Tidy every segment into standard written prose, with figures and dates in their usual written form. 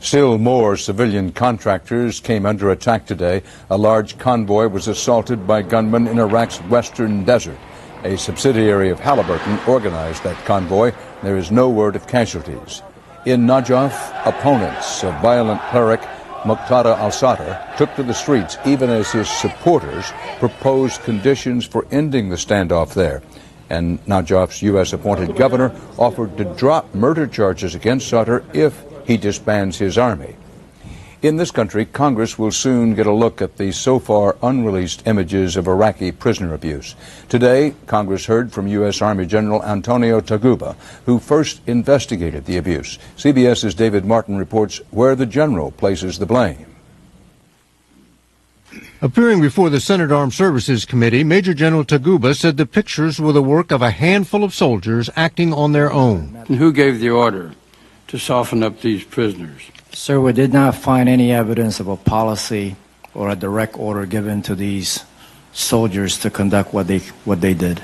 Still more civilian contractors came under attack today. A large convoy was assaulted by gunmen in Iraq's western desert. A subsidiary of Halliburton organized that convoy. There is no word of casualties. In Najaf, opponents of violent cleric Muqtada al-Sadr took to the streets even as his supporters proposed conditions for ending the standoff there. And Najaf's U.S.-appointed governor offered to drop murder charges against Sadr if he disbands his army. In this country, Congress will soon get a look at the so far unreleased images of Iraqi prisoner abuse. Today, Congress heard from U.S. Army General Antonia Taguba, who first investigated the abuse. CBS's David Martin reports where the general places the blame. Appearing before the Senate Armed Services Committee, Major General Taguba said the pictures were the work of a handful of soldiers acting on their own. And who gave the order to soften up these prisoners? Sir, we did not find any evidence of a policy or a direct order given to these soldiers to conduct what they did.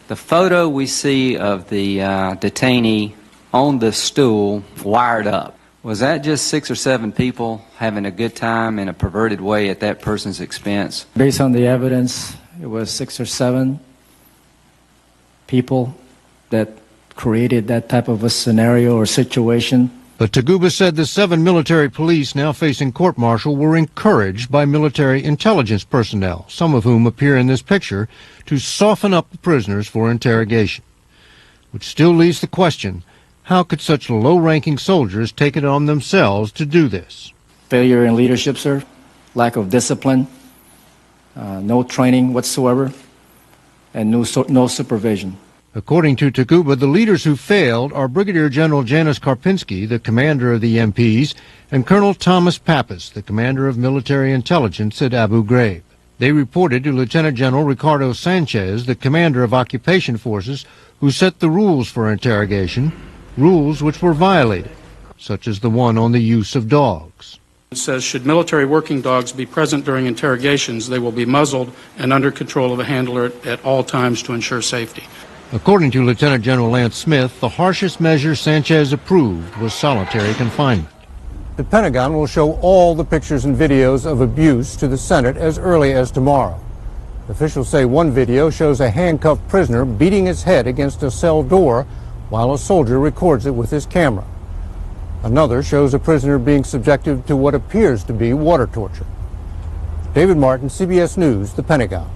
The photo we see of the detainee on the stool wired up, was that just 6 or 7 people having a good time in a perverted way at that person's expense? Based on the evidence, it was 6 or 7 people that created that type of a scenario or situation. But Taguba said the 7 military police now facing court-martial were encouraged by military intelligence personnel, some of whom appear in this picture, to soften up the prisoners for interrogation. Which still leaves the question, how could such low-ranking soldiers take it on themselves to do this? Failure in leadership, sir. Lack of discipline. No training whatsoever. And no supervision. According to Taguba, the leaders who failed are Brigadier General Janis Karpinski, the commander of the MPs, and Colonel Thomas Pappas, the commander of military intelligence at Abu Grahb. They reported to Lieutenant General Ricardo Sanchez, the commander of occupation forces, who set the rules for interrogation, rules which were violated, such as the one on the use of dogs. It says, should military working dogs be present during interrogations, they will be muzzled and under control of a handler at all times to ensure safety. According to Lieutenant General Lance Smith, the harshest measure Sanchez approved was solitary confinement. The Pentagon will show all the pictures and videos of abuse to the Senate as early as tomorrow. Officials say one video shows a handcuffed prisoner beating his head against a cell door while a soldier records it with his camera. Another shows a prisoner being subjected to what appears to be water torture. David Martin, CBS News, the Pentagon.